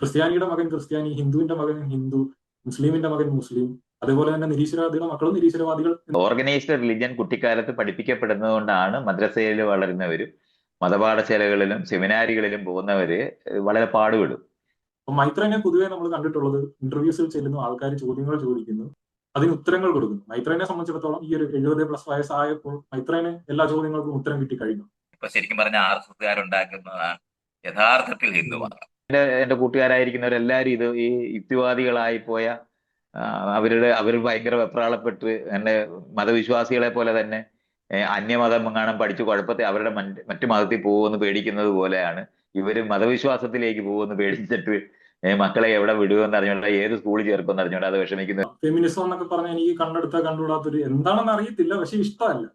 ക്രിസ്ത്യാനിയുടെ മകൻ ക്രിസ്ത്യാനി, ഹിന്ദുവിന്റെ മകൻ ഹിന്ദു, മുസ്ലിമിന്റെ മകൻ മുസ്ലിം, അതേപോലെ തന്നെ നിരീശ്വരവാദിയുടെ മക്കളും നിരീശ്വരവാദികൾ. ഓർഗനൈസ്ഡ് റിലിജൻ കുട്ടിക്കാലത്ത് പഠിപ്പിക്കപ്പെടുന്നത് കൊണ്ടാണ് മദ്രസയിൽ വളരുന്നവരും മതപാഠശാലകളിലും സെമിനാരികളിലും പോകുന്നവര് വളരെ പാടുപെടും. അപ്പൊ മൈത്രേനെ പൊതുവെ നമ്മൾ കണ്ടിട്ടുള്ളത് ഇന്റർവ്യൂസിൽ ചെല്ലുന്നു, ആൾക്കാർ ചോദ്യങ്ങൾ ചോദിക്കുന്നു, അതിന് ഉത്തരങ്ങൾ കൊടുക്കുന്നു. മൈത്രേനെ സംബന്ധിച്ചിടത്തോളം ഈ ഒരു 70+ വയസ്സായപ്പോൾ മൈത്രേന് എല്ലാ ചോദ്യങ്ങൾക്കും ഉത്തരം കിട്ടിക്കഴിഞ്ഞു. ഇപ്പൊ ശരിക്കും പറഞ്ഞ RSSകാരുണ്ടാക്കുന്നതാണ് യഥാർത്ഥത്തിൽ ഹിന്ദുമതം. എന്റെ കൂട്ടുകാരായിരിക്കുന്നവരെല്ലാരും ഈ യുക്തിവാദികളായി പോയ അവർ ഭയങ്കര വെപ്രാളപ്പെട്ട് എന്റെ മതവിശ്വാസികളെ പോലെ തന്നെ അന്യമതം എങ്ങാനും പഠിച്ചു കുഴപ്പത്തെ അവരുടെ മറ്റു മതത്തിൽ പോകുമെന്ന് പേടിക്കുന്നത് പോലെയാണ് ഇവര് മതവിശ്വാസത്തിലേക്ക് പോകുമെന്ന് പേടിച്ചിട്ട് മക്കളെ എവിടെ വിടുമെന്ന് അറിഞ്ഞോണ്ട, ഏത് സ്കൂളിൽ ചേർക്കുമെന്ന് അറിഞ്ഞോണ്ട അത് വിഷമിക്കുന്നത്. ഫെമിനിസം എന്നൊക്കെ പറഞ്ഞാൽ എനിക്ക് കണ്ടെടുത്ത കണ്ടുകൂടാത്തൊരു എന്താണെന്ന് അറിയത്തില്ല, പക്ഷെ ഇഷ്ടമല്ല.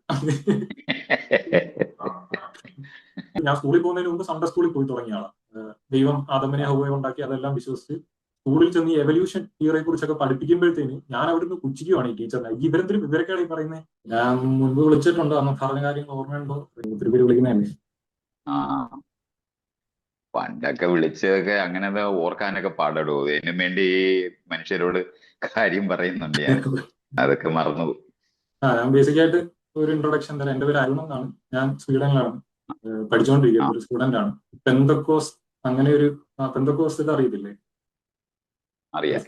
ഞാൻ സ്കൂളിൽ പോകുന്നതിന് മുമ്പ് സൺഡേ സ്കൂളിൽ പോയി തുടങ്ങിയ ആളാണ്. ദൈവം ആദമിനെ ഹവ്വയെ ഉണ്ടാക്കി അതെല്ലാം വിശ്വസിച്ച് സ്കൂളിൽ ചെന്ന് ഈ എവല്യൂഷൻ തിയറിയെ കുറിച്ചൊക്കെ പഠിപ്പിക്കുമ്പോഴത്തേന് ഞാൻ അവിടുന്ന് പുച്ഛിക്കുവാണ് ഈ ടീച്ചറിനെ. ഇവരെന്തൊരു വിവരക്കാണ് ഈ പറയുന്നത്. ഞാൻ മുൻപ് വിളിച്ചിട്ടുണ്ടോ, അന്ന് പറഞ്ഞ കാര്യങ്ങൾ ഓർമ്മയുണ്ടോ? ഒത്തിരി പേര് വിളിക്കുന്നതല്ലേ. പണ്ടൊക്കെ വിളിച്ചതൊക്കെ അങ്ങനെ ഓർക്കാനൊക്കെ പാടടോ. ഇതിനു വേണ്ടി മനുഷ്യരോട് കാര്യം പറയുന്നുണ്ട് ഞാൻ, അതൊക്കെ മറന്നു. ഞാൻ ബേസിക്കായിട്ട് ഒരു ഇൻട്രൊഡക്ഷൻ തരാം. എന്റെ പേര് അരുൺ എന്നാണ്. ഞാൻ സ്വീഡനിലാണ് പഠിച്ചുകൊണ്ടിരിക്കുന്നത്, ഒരു സ്റ്റുഡന്റ് ആണ്. പെന്തക്കോസ് അങ്ങനെ ഒരു പെന്തക്കോസ് ഇത് അറിയത്തില്ലേ? അറിയാം.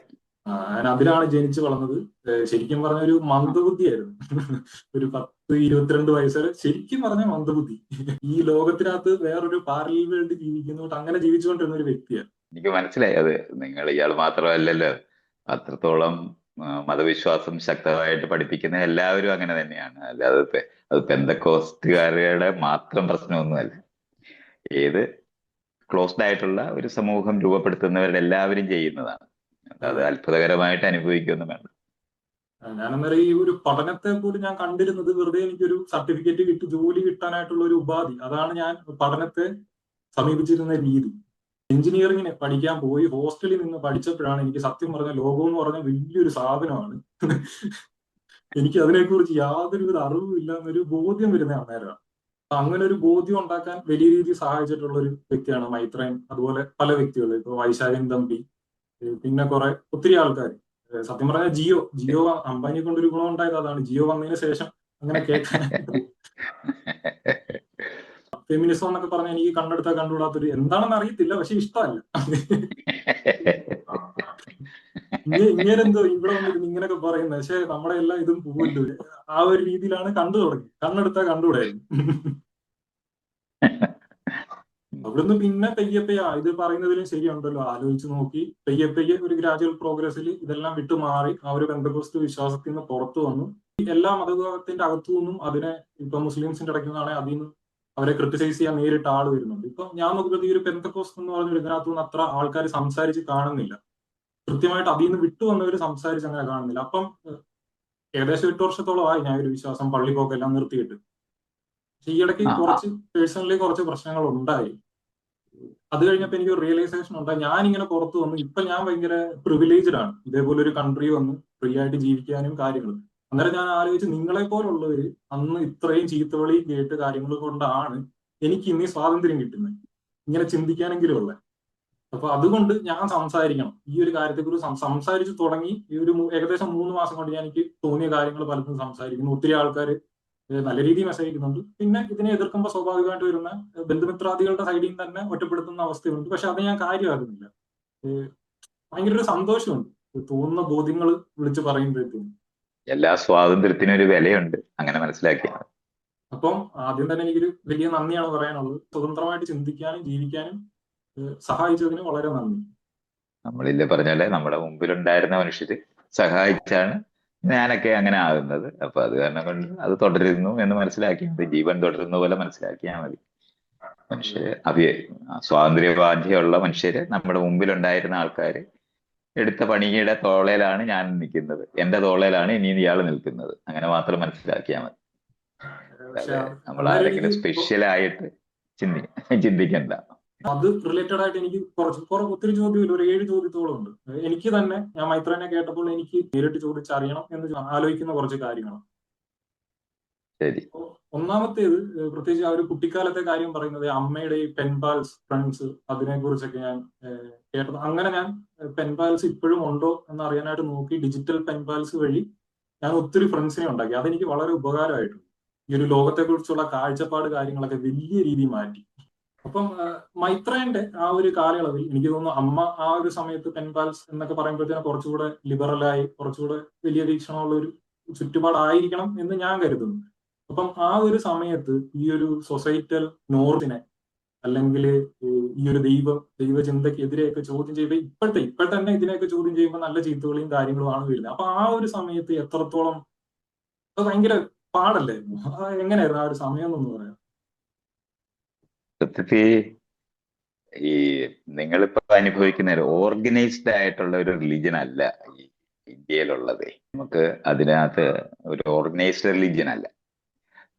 ഞാൻ അതിലാണ് ജനിച്ചു വളർന്നത്. ശരിക്കും പറഞ്ഞ ഒരു മന്ദബുദ്ധിയായിരുന്നു. ഒരു 10-22 വയസ്സ് വരെ ശരിക്കും പറഞ്ഞ മന്ദബുദ്ധി. ഈ ലോകത്തിനകത്ത് വേറൊരു പാരലൽ വേൾഡ് ജീവിക്കുന്നോട്ട് അങ്ങനെ ജീവിച്ചുകൊണ്ടിരുന്ന ഒരു വ്യക്തിയാണ്. എനിക്ക് മനസ്സിലായി. അത് ഇയാൾ മാത്രമല്ലല്ലോ, അത്രത്തോളം മതവിശ്വാസം ശക്തമായിട്ട് പഠിപ്പിക്കുന്ന എല്ലാവരും അങ്ങനെ തന്നെയാണ്. അല്ലാതെ അത് പെന്തക്കോസ്റ്റുകാരുടെ മാത്രം പ്രശ്നമൊന്നുമല്ല. ഏത് ക്ലോസ്ഡ് ആയിട്ടുള്ള ഒരു സമൂഹം രൂപപ്പെടുത്തുന്നവരുടെ എല്ലാവരും ചെയ്യുന്നതാണ്. അത് അത്ഭുതകരമായിട്ട് അനുഭവിക്കൊന്നും വേണ്ട. ഞാൻ അന്നേരം ഈ ഒരു പഠനത്തെ പോലും ഞാൻ കണ്ടിരുന്നത് വെറുതെ എനിക്കൊരു സർട്ടിഫിക്കറ്റ് കിട്ടി ജോലി കിട്ടാനായിട്ടുള്ള ഒരു ഉപാധി. അതാണ് ഞാൻ പഠനത്തെ സമീപിച്ചിരുന്ന രീതി. എഞ്ചിനീയറിങ്ങിന് പഠിക്കാൻ പോയി ഹോസ്റ്റലിൽ നിന്ന് പഠിച്ചപ്പോഴാണ് എനിക്ക് സത്യം പറഞ്ഞ ലോകം എന്ന് പറഞ്ഞ വലിയൊരു സാധനമാണ്. എനിക്ക് അതിനെക്കുറിച്ച് യാതൊരുവിധ അറിവും ഇല്ല എന്നൊരു ബോധ്യം വരുന്ന അന്നേരമാണ്. അങ്ങനെ ഒരു ബോധ്യം ഉണ്ടാക്കാൻ വലിയ രീതിയിൽ സഹായിച്ചിട്ടുള്ള ഒരു വ്യക്തിയാണ് മൈത്രേൻ. അതുപോലെ പല വ്യക്തികൾ, ഇപ്പൊ വൈശാഖൻ തമ്പി, പിന്നെ ഒത്തിരി ആൾക്കാർ. സത്യം പറഞ്ഞാൽ ജിയോ അംബാനിയെ കൊണ്ടൊരു ഗുണം ഉണ്ടായത് അതാണ്. ജിയോ വന്നതിന് ശേഷം അങ്ങനെ കേൾക്കാൻ ഫെമിനിസം എന്നൊക്കെ പറഞ്ഞാൽ എനിക്ക് കണ്ടെടുത്ത കണ്ടുകൂടാത്തൊരു എന്താണെന്ന് അറിയത്തില്ല, പക്ഷെ ഇഷ്ടമല്ല. ഇങ്ങനെന്തോ ഇവിടെ വന്നിരുന്നു ഇങ്ങനെയൊക്കെ പറയുന്നത്, പക്ഷെ നമ്മുടെ എല്ലാം ഇതും പോവില്ല. ആ ഒരു രീതിയിലാണ് കണ്ടു തുടങ്ങി. കണ്ണെടുത്താൽ കണ്ടുകൂടായിരുന്നു. അവിടുന്ന് പിന്നെ പെയ്യെ ഇത് പറയുന്നതിലും ശരിയുണ്ടല്ലോ, ആലോചിച്ച് നോക്കി പെയ്യെ ഒരു ഗ്രാജുവൽ പ്രോഗ്രസ്സിൽ ഇതെല്ലാം വിട്ടുമാറി ആ ഒരു പെന്തക്കോസ്ത് വിശ്വാസത്തിൽ നിന്ന് പുറത്തു വന്നു. എല്ലാ മതവിഭാഗത്തിന്റെ അകത്തു നിന്നും അതിനെ ഇപ്പൊ മുസ്ലിംസിന്റെ ഇടയ്ക്ക് നിന്നാണെങ്കിൽ അതിൽ നിന്ന് അവരെ ക്രിട്ടിസൈസ് ചെയ്യാൻ നേരിട്ട് ആള് വരുന്നുണ്ട്. ഇപ്പൊ ഞാൻ നോക്കുമ്പോൾ ഈ ഒരു പെന്തക്കോസ്ത് എന്ന് പറഞ്ഞ ഇതിനകത്തു നിന്ന് അത്ര ആൾക്കാർ സംസാരിച്ച് കാണുന്നില്ല. കൃത്യമായിട്ട് അതിൽ നിന്ന് വിട്ടുവന്നവർ സംസാരിച്ച് അങ്ങനെ കാണുന്നില്ല. അപ്പം ഏകദേശം 8 വർഷത്തോളമായി ഞാൻ ഒരു വിശ്വാസം പള്ളി പോക്കെല്ലാം നിർത്തിയിട്ട്. പക്ഷെ ഈ ഇടയ്ക്ക് പേഴ്സണലി കുറച്ച് പ്രശ്നങ്ങൾ ഉണ്ടായി. അത് കഴിഞ്ഞപ്പോ എനിക്ക് ഒരു റിയലൈസേഷൻ ഉണ്ടായി. ഞാൻ ഇങ്ങനെ പുറത്തു വന്നു. ഇപ്പൊ ഞാൻ ഭയങ്കര പ്രിവിലേജ്ഡ് ആണ്. ഇതേപോലെ ഒരു കൺട്രി വന്ന് ഫ്രീ ആയിട്ട് ജീവിക്കാനും കാര്യങ്ങളും. അന്നേരം ഞാൻ ആലോചിച്ച്, നിങ്ങളെ പോലുള്ളവര് അന്ന് ഇത്രയും ചീത്തവിളി കേട്ട് കാര്യങ്ങൾ കൊണ്ടാണ് എനിക്ക് ഇന്ന് സ്വാതന്ത്ര്യം കിട്ടുന്നത്, ഇങ്ങനെ ചിന്തിക്കാനെങ്കിലും ഉള്ളത്. അപ്പൊ അതുകൊണ്ട് ഞാൻ സംസാരിക്കണം ഈ ഒരു കാര്യത്തെക്കുറിച്ച്. സംസാരിച്ചു തുടങ്ങി ഈ ഒരു ഏകദേശം 3 മാസം കൊണ്ട് എനിക്ക് തോന്നിയ കാര്യങ്ങൾ പലതും സംസാരിക്കുന്നു. ഒത്തിരി ആൾക്കാർ നല്ല രീതിയിൽ മെസ്സേജ് അയക്കുന്നുണ്ട്. പിന്നെ ഇതിനെ എതിർക്കുമ്പോൾ സ്വാഭാവികമായിട്ട് വരുന്ന ബന്ധുമിത്രാദികളുടെ സൈഡിൽ നിന്ന് തന്നെ ഒറ്റപ്പെടുത്തുന്ന അവസ്ഥയുണ്ട്. പക്ഷെ അത് ഞാൻ കാര്യമാകുന്നില്ല. ഭയങ്കര ഒരു സന്തോഷമുണ്ട് തോന്നുന്ന ബോധ്യങ്ങൾ വിളിച്ച് പറയുമ്പോഴത്തേക്കും. എല്ലാ സ്വാതന്ത്ര്യത്തിനും ഒരു വിലയുണ്ട്, അങ്ങനെ മനസ്സിലാക്കിയാണ്. അപ്പം ആദ്യം തന്നെ എനിക്കൊരു വലിയ നന്ദിയാണ് പറയാനുള്ളത്. സ്വതന്ത്രമായിട്ട് ചിന്തിക്കാനും ജീവിക്കാനും സഹായിച്ചതിന് വളരെ നന്ദി. നമ്മളില്ലേ പറഞ്ഞാലേ നമ്മുടെ മുമ്പിലുണ്ടായിരുന്ന മനുഷ്യര് സഹായിച്ചാണ് ഞാനൊക്കെ അങ്ങനെ ആകുന്നത്. അപ്പൊ അത് കാരണം കൊണ്ട് അത് തുടരുന്നു എന്ന് മനസ്സിലാക്കിയാൽ മതി. ജീവൻ തുടരുന്ന പോലെ മനസ്സിലാക്കിയാൽ മതി. മനുഷ്യര് സ്വാതന്ത്ര്യബാധ്യമുള്ള മനുഷ്യര് നമ്മുടെ മുമ്പിലുണ്ടായിരുന്ന ആൾക്കാര് എടുത്ത പണിയുടെ തോളയിലാണ് ഞാൻ നിൽക്കുന്നത്, എന്റെ തോളയിലാണ് ഇനി ഇയാൾ നിൽക്കുന്നത്. അങ്ങനെ മാത്രം മനസ്സിലാക്കിയാൽ മതി. അതെ, നമ്മൾ ആരെങ്കിലും സ്പെഷ്യലായിട്ട് ചിന്തിക്കണ്ട. അത് റിലേറ്റഡ് ആയിട്ട് എനിക്ക് ഒത്തിരി ചോദ്യമില്ല, ഒരു 7 ചോദ്യത്തോളം ഉണ്ട്. എനിക്ക് തന്നെ ഞാൻ മൈത്രേനെ കേട്ടപ്പോൾ എനിക്ക് നേരിട്ട് ചോദിച്ചറിയണം എന്ന് ആലോചിക്കുന്ന കുറച്ച് കാര്യങ്ങളാണ്. ശരി. ഒന്നാമത്തേത് പ്രത്യേകിച്ച് ആ ഒരു കുട്ടിക്കാലത്തെ കാര്യം പറയുന്നത് അമ്മയുടെ ഈ പെൻപാൽസ് ഫ്രണ്ട്സ് അതിനെ കുറിച്ചൊക്കെ ഞാൻ കേട്ടത്. അങ്ങനെ ഞാൻ പെൻപാൽസ് ഇപ്പോഴും ഉണ്ടോ എന്ന് അറിയാനായിട്ട് നോക്കി ഡിജിറ്റൽ പെൻപാൽസ് വഴി ഞാൻ ഒത്തിരി ഫ്രണ്ട്സിനെ ഉണ്ടാക്കി. അതെനിക്ക് വളരെ ഉപകാരമായിട്ടുണ്ട്. ഈ ഒരു ലോകത്തെ കുറിച്ചുള്ള കാഴ്ചപ്പാട് കാര്യങ്ങളൊക്കെ വലിയ രീതിയിൽ മാറ്റി. അപ്പം മൈത്രേന്റെ ആ ഒരു കാലയളവിൽ എനിക്ക് തോന്നുന്നു അമ്മ ആ ഒരു സമയത്ത് പെൻപാൽസ് എന്നൊക്കെ പറയുമ്പോഴത്തേനും കുറച്ചുകൂടെ ലിബറലായി കുറച്ചുകൂടെ വലിയ വീക്ഷണമുള്ള ഒരു ചുറ്റുപാടായിരിക്കണം എന്ന് ഞാൻ കരുതുന്നു. അപ്പം ആ ഒരു സമയത്ത് ഈ ഒരു സൊസൈറ്റൽ നോർത്തിനെ അല്ലെങ്കിൽ ഈ ഒരു ദൈവചിന്തയ്ക്കെതിരെയൊക്കെ ചോദ്യം ചെയ്യുമ്പോൾ ഇപ്പോൾ തന്നെ ഇതിനെയൊക്കെ ചോദ്യം ചെയ്യുമ്പോൾ നല്ല ചീത്തകളെയും കാര്യങ്ങളുമാണ് വരുന്നത്. അപ്പൊ ആ ഒരു സമയത്ത് എത്രത്തോളം അത് ഭയങ്കര പാടല്ലായിരുന്നു. എങ്ങനെയായിരുന്നു ആ ഒരു സമയം എന്ന് പറയാം? സത്യത്തിൽ ഈ നിങ്ങളിപ്പോ അനുഭവിക്കുന്ന ഒരു ഓർഗനൈസ്ഡ് ആയിട്ടുള്ള ഒരു റിലീജിയൻ അല്ല ഈ ഇന്ത്യയിലുള്ളത്. നമുക്ക് അതിനകത്ത് ഒരു ഓർഗനൈസ്ഡ് റിലീജിയൻ അല്ല.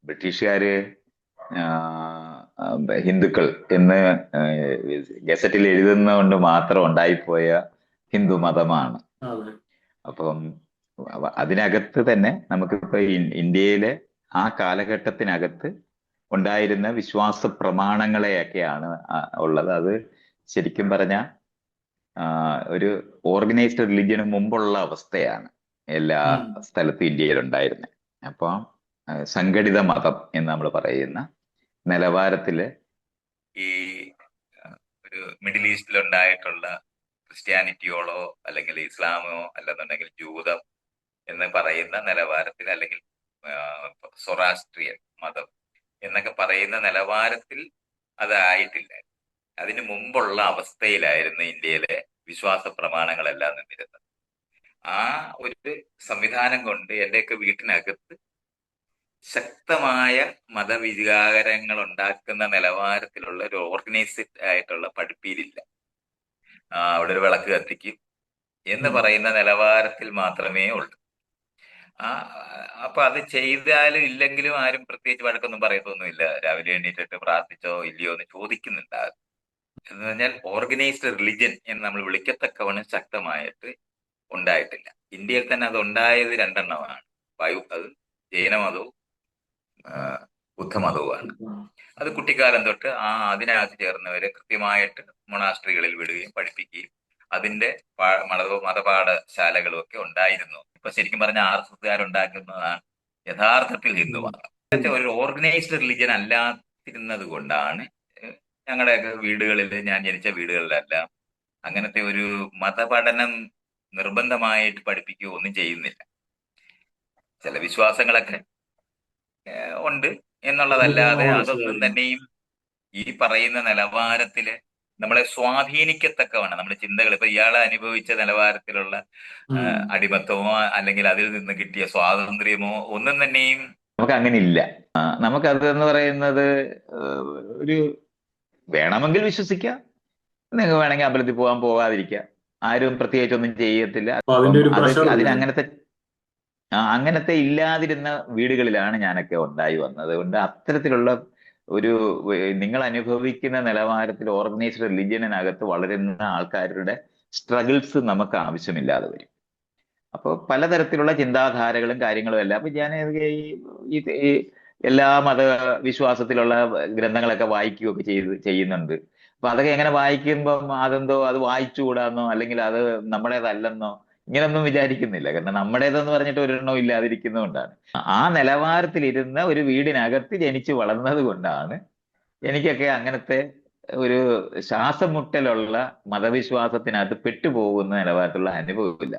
ബ്രിട്ടീഷുകാര് ഹിന്ദുക്കൾ എന്ന് ഗസറ്റിൽ എഴുതുന്നതുകൊണ്ട് മാത്രം ഉണ്ടായിപ്പോയ ഹിന്ദു മതമാണ്. അപ്പം അതിനകത്ത് തന്നെ നമുക്കിപ്പോ ഇന്ത്യയിലെ ആ കാലഘട്ടത്തിനകത്ത് ഉണ്ടായിരുന്ന വിശ്വാസ പ്രമാണങ്ങളെയൊക്കെയാണ് ഉള്ളത്. അത് ശരിക്കും പറഞ്ഞ ഒരു ഓർഗനൈസ്ഡ് റിലീജിയന് മുമ്പുള്ള അവസ്ഥയാണ് എല്ലാ സ്ഥലത്തും ഇന്ത്യയിൽ ഉണ്ടായിരുന്നത്. അപ്പൊ സംഘടിത മതം എന്ന് നമ്മൾ പറയുന്ന നിലവാരത്തില് ഈ ഒരു മിഡിൽ ഈസ്റ്റിലുണ്ടായിട്ടുള്ള ക്രിസ്ത്യാനിറ്റിയോളോ അല്ലെങ്കിൽ ഇസ്ലാമോ അല്ലെന്നുണ്ടെങ്കിൽ ജൂതം എന്ന് പറയുന്ന നിലവാരത്തിൽ അല്ലെങ്കിൽ സൊറാസ്ട്രിയൻ മതം എന്നൊക്കെ പറയുന്ന നിലവാരത്തിൽ അതായിട്ടില്ല. അതിനു മുമ്പുള്ള അവസ്ഥയിലായിരുന്നു ഇന്ത്യയിലെ വിശ്വാസ പ്രമാണങ്ങളെല്ലാം നിന്നിരുന്നത്. ആ ഒരു സംവിധാനം കൊണ്ട് എന്റെയൊക്കെ വീട്ടിനകത്ത് ശക്തമായ മതവികാരങ്ങൾ ഉണ്ടാക്കുന്ന നിലവാരത്തിലുള്ള ഒരു ഓർഗനൈസ്ഡ് ആയിട്ടുള്ള പഠിപ്പീരില്ല. അവിടെ ഒരു വിളക്ക് കത്തിക്കും എന്ന് പറയുന്ന നിലവാരത്തിൽ മാത്രമേ ഉള്ളൂ. അപ്പൊ അത് ചെയ്താലും ഇല്ലെങ്കിലും ആരും പ്രത്യേകിച്ച് വഴക്കൊന്നും പറയത്തൊന്നുമില്ല. രാവിലെ എണീറ്റിട്ട് പ്രാർത്ഥിച്ചോ ഇല്ലയോ എന്ന് ചോദിക്കുന്നുണ്ടാകും. എന്ന് പറഞ്ഞാൽ ഓർഗനൈസ്ഡ് റിലിജൻ എന്ന് നമ്മൾ വിളിക്കത്തക്കവണ്ണം ശക്തമായിട്ട് ഉണ്ടായിട്ടില്ല. ഇന്ത്യയിൽ തന്നെ അത് ഉണ്ടായത് രണ്ടെണ്ണമാണ്. അത് ജൈനമതവും ബുദ്ധമതവുമാണ്. അത് കുട്ടിക്കാലം തൊട്ട് അതിനകത്ത് ചേർന്നവരെ കൃത്യമായിട്ട് മൊണാസ്ട്രികളിൽ വിടുകയും പഠിപ്പിക്കുകയും അതിന്റെ മതപാഠശാലകളും ഒക്കെ ഉണ്ടായിരുന്നു. ഇപ്പൊ ശരിക്കും പറഞ്ഞ RSSകാരുണ്ടാക്കുന്നതാണ് യഥാർത്ഥത്തിൽ ഹിന്ദുമതം. ഒരു ഓർഗനൈസ്ഡ് റിലിജൻ അല്ലാതിരുന്നത് കൊണ്ടാണ് ഞങ്ങളുടെയൊക്കെ വീടുകളിൽ, ഞാൻ ജനിച്ച വീടുകളിലെല്ലാം അങ്ങനത്തെ ഒരു മതപഠനം നിർബന്ധമായിട്ട് പഠിപ്പിക്കുകയോ ഒന്നും ചെയ്യുന്നില്ല. ചില വിശ്വാസങ്ങളൊക്കെ ഉണ്ട് എന്നുള്ളതല്ലാതെ അതൊന്നും തന്നെയും ഈ പറയുന്ന നിലവാരത്തില് നമ്മളെ സ്വാധീനിക്കത്തക്കവണ്ണം നമ്മുടെ ചിന്തകൾ, ഇപ്പൊ ഇയാളെ അനുഭവിച്ച നിലവാരത്തിലുള്ള അടിമത്തമോ അല്ലെങ്കിൽ അതിൽ നിന്ന് കിട്ടിയ സ്വാതന്ത്ര്യമോ ഒന്നും തന്നെയും നമുക്ക് അങ്ങനെ ഇല്ല. നമുക്കത് എന്ന് പറയുന്നത് ഒരു വേണമെങ്കിൽ വിശ്വസിക്കാം, നിങ്ങൾക്ക് വേണമെങ്കിൽ അമ്പലത്തിൽ പോകാതിരിക്കാം, ആരും പ്രത്യേകിച്ചൊന്നും ചെയ്യത്തില്ല. അങ്ങനത്തെ ഇല്ലാതിരുന്ന വീടുകളിലാണ് ഞാനൊക്കെ ഉണ്ടായി വന്നത്. അതുകൊണ്ട് അത്തരത്തിലുള്ള ഒരു നിങ്ങൾ അനുഭവിക്കുന്ന നിലവാരത്തിൽ ഓർഗനൈസ്ഡ് റിലിജിയനകത്ത് വളരുന്ന ആൾക്കാരുടെ സ്ട്രഗിൾസ് നമുക്ക് ആവശ്യമില്ലാതെ വരും. അപ്പോൾ പലതരത്തിലുള്ള ചിന്താധാരകളും കാര്യങ്ങളും എല്ലാം അപ്പൊ ഞാൻ ഈ എല്ലാ മതവിശ്വാസത്തിലുള്ള ഗ്രന്ഥങ്ങളൊക്കെ വായിക്കുകയൊക്കെ ചെയ്യുന്നുണ്ട്. അപ്പൊ അതൊക്കെ എങ്ങനെ വായിക്കുമ്പം അത് വായിച്ചുകൂടാന്നോ അല്ലെങ്കിൽ അത് നമ്മുടേതല്ലെന്നോ ഇങ്ങനൊന്നും വിചാരിക്കുന്നില്ല. കാരണം നമ്മുടേതെന്ന് പറഞ്ഞിട്ട് ഒരെണ്ണം ഇല്ലാതിരിക്കുന്നതുകൊണ്ടാണ്. ആ നിലവാരത്തിലിരുന്ന ഒരു വീടിനകത്ത് ജനിച്ചു വളർന്നത് കൊണ്ടാണ് എനിക്കൊക്കെ അങ്ങനത്തെ ഒരു ശ്വാസം മുട്ടലുള്ള മതവിശ്വാസത്തിനകത്ത് പെട്ടുപോകുന്ന നിലവാരത്തിലുള്ള അനുഭവമില്ല.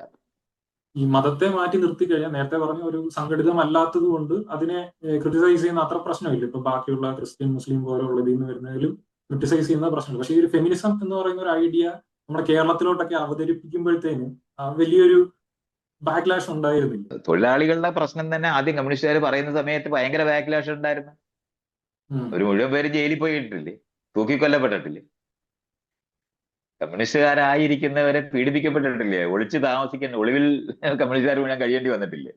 ഈ മതത്തെ മാറ്റി നിർത്തി കഴിഞ്ഞാൽ നേരത്തെ പറഞ്ഞ ഒരു സംഘടിതമല്ലാത്തത് കൊണ്ട് അതിനെ ക്രിട്ടിസൈസ് ചെയ്യുന്ന അത്ര പ്രശ്നമില്ല. ഇപ്പൊ ബാക്കിയുള്ള ക്രിസ്ത്യൻ മുസ്ലിം പോലുള്ളതിൽ നിന്ന് വരുന്നതിലും ക്രിട്ടിസൈസ് ചെയ്യുന്ന പ്രശ്നമില്ല. പക്ഷേ ഈ ഒരു ഫെമിനിസം എന്ന് പറയുന്ന ഒരു ഐഡിയ നമ്മുടെ കേരളത്തിലോട്ടൊക്കെ അവതരിപ്പിക്കുമ്പോഴത്തേന് വലിയൊരു ബാക്ക്ലാഷ് ഉണ്ടായിരുന്നില്ല. തൊഴിലാളികളുടെ പ്രശ്നം തന്നെ ആദ്യം കമ്മ്യൂണിസ്റ്റുകാർ പറയുന്ന സമയത്ത് ഭയങ്കര ബാക്ക്ലാഷ് ഉണ്ടായിരുന്നു. ഒരു മുഴുവൻ പേര് ജയിലിൽ പോയിട്ടില്ലേ, തൂക്കിക്കൊല്ലപ്പെട്ടിട്ടില്ലേ, കമ്മ്യൂണിസ്റ്റുകാരായിരിക്കുന്നവരെ പീഡിപ്പിക്കപ്പെട്ടിട്ടില്ലേ, ഒളിച്ചു ഒളിവിൽ കമ്മ്യൂണിസ്റ്റുകാർ മുഴുവൻ കഴിയേണ്ടി വന്നിട്ടില്ലേ.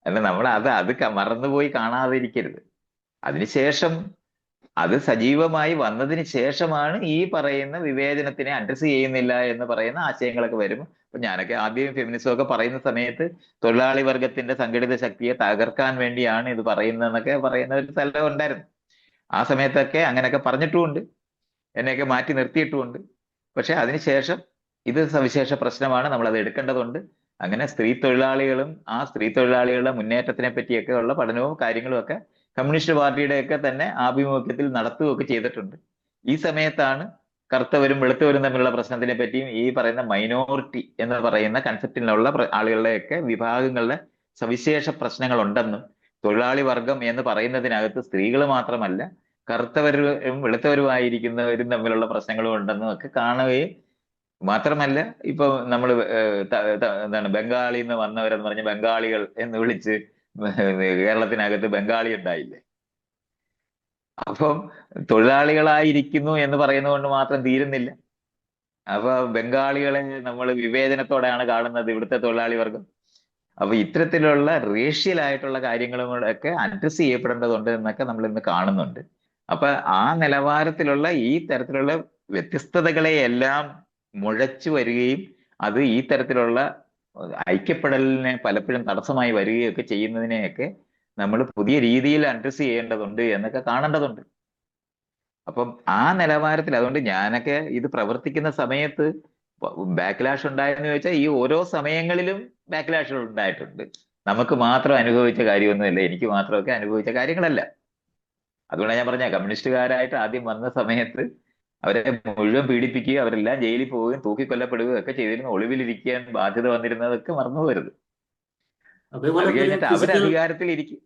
അല്ല നമ്മൾ അത് മറന്നുപോയി കാണാതിരിക്കരുത്. അതിനുശേഷം അത് സജീവമായി വന്നതിന് ശേഷമാണ് ഈ പറയുന്ന വിവേചനത്തിനെ അഡ്രസ് ചെയ്യുന്നില്ല എന്ന് പറയുന്ന ആശയങ്ങളൊക്കെ വരും. അപ്പൊ ഞാനൊക്കെ ആദ്യം ഫെമിനിസം ഒക്കെ പറയുന്ന സമയത്ത് തൊഴിലാളി വർഗത്തിന്റെ സംഘടിത ശക്തിയെ തകർക്കാൻ വേണ്ടിയാണ് ഇത് പറയുന്നതെന്നൊക്കെ പറയുന്ന ഒരു സ്ഥലം ഉണ്ടായിരുന്നു. ആ സമയത്തൊക്കെ അങ്ങനെയൊക്കെ പറഞ്ഞിട്ടുമുണ്ട്, എന്നെയൊക്കെ മാറ്റി നിർത്തിയിട്ടുമുണ്ട്. പക്ഷെ അതിനുശേഷം ഇത് സവിശേഷ പ്രശ്നമാണ്, നമ്മൾ അത് എടുക്കേണ്ടതുണ്ട്. അങ്ങനെ സ്ത്രീ തൊഴിലാളികളും ആ സ്ത്രീ തൊഴിലാളികളുടെ മുന്നേറ്റത്തിനെ പറ്റിയൊക്കെ ഉള്ള പഠനവും കാര്യങ്ങളും ഒക്കെ കമ്മ്യൂണിസ്റ്റ് പാർട്ടിയുടെ ഒക്കെ തന്നെ ആഭിമുഖ്യത്തിൽ നടത്തുകയൊക്കെ ചെയ്തിട്ടുണ്ട്. ഈ സമയത്താണ് കറുത്തവരും വെളുത്തവരും തമ്മിലുള്ള പ്രശ്നത്തിനെ പറ്റിയും ഈ പറയുന്ന മൈനോറിറ്റി എന്ന് പറയുന്ന കൺസെപ്റ്റിലുള്ള ആളുകളുടെയൊക്കെ വിഭാഗങ്ങളുടെ സവിശേഷ പ്രശ്നങ്ങൾ ഉണ്ടെന്നും തൊഴിലാളി വർഗം എന്ന് പറയുന്നതിനകത്ത് സ്ത്രീകൾ മാത്രമല്ല കറുത്തവരും വെളുത്തവരുമായിരിക്കുന്നവരും തമ്മിലുള്ള പ്രശ്നങ്ങളും ഉണ്ടെന്നും ഒക്കെ കാണുകയും, മാത്രമല്ല ഇപ്പൊ നമ്മൾ എന്താണ് ബംഗാളിൽ നിന്ന് വന്നവരെന്ന് പറഞ്ഞ് ബംഗാളികൾ എന്ന് വിളിച്ച് കേരളത്തിനകത്ത് ബംഗാളി ഉണ്ടായില്ലേ. അപ്പം തൊഴിലാളികളായിരിക്കുന്നു എന്ന് പറയുന്നത് കൊണ്ട് മാത്രം തീരുന്നില്ല. അപ്പൊ ബംഗാളികളെ നമ്മൾ വിവേചനത്തോടെയാണ് കാണുന്നത് ഇവിടുത്തെ തൊഴിലാളി വർഗം. അപ്പൊ ഇത്തരത്തിലുള്ള റേഷ്യൽ ആയിട്ടുള്ള കാര്യങ്ങളും കൂടെ ഒക്കെ അഡ്രസ് ചെയ്യപ്പെടേണ്ടതുണ്ട് എന്നൊക്കെ നമ്മൾ ഇന്ന് കാണുന്നുണ്ട്. അപ്പൊ ആ നിലവാരത്തിലുള്ള ഈ തരത്തിലുള്ള വ്യത്യസ്തതകളെ എല്ലാം മുഴച്ചു വരികയും അത് ഈ തരത്തിലുള്ള ഐക്യപ്പെടലിനെ പലപ്പോഴും തടസ്സമായി വരികയൊക്കെ ചെയ്യുന്നതിനെയൊക്കെ നമ്മൾ പുതിയ രീതിയിൽ അഡ്രസ് ചെയ്യേണ്ടതുണ്ട് എന്നൊക്കെ കാണേണ്ടതുണ്ട്. അപ്പം ആ നിലവാരത്തിൽ അതുകൊണ്ട് ഞാനൊക്കെ ഇത് പ്രവർത്തിക്കുന്ന സമയത്ത് ബാക്ക്ലാഷ് ഉണ്ടായെന്ന് ചോദിച്ചാൽ ഈ ഓരോ സമയങ്ങളിലും ബാക്ക്ലാഷുകൾ ഉണ്ടായിട്ടുണ്ട്. നമുക്ക് മാത്രം അനുഭവിച്ച കാര്യമൊന്നുമില്ല, എനിക്ക് മാത്രമൊക്കെ അനുഭവിച്ച കാര്യങ്ങളല്ല. അതുകൊണ്ടാണ് ഞാൻ പറഞ്ഞ കമ്മ്യൂണിസ്റ്റുകാരായിട്ട് ആദ്യം വന്ന സമയത്ത് അവരെ മുഴുവൻ പീഡിപ്പിക്കുകയും അവരെല്ലാം ജയിലിൽ പോവുകയും തൂക്കിക്കൊല്ലപ്പെടുകയും ഒക്കെ ചെയ്തിരുന്നു. ഒളിവിലിരിക്കാൻ ബാധ്യത വന്നിരുന്നതൊക്കെ മറന്നു പോകരുത്. അതേപോലെ അത് എന്തെങ്കിലും കഴിഞ്ഞിട്ട് അവരധികാരത്തിൽ ഇരിക്കും.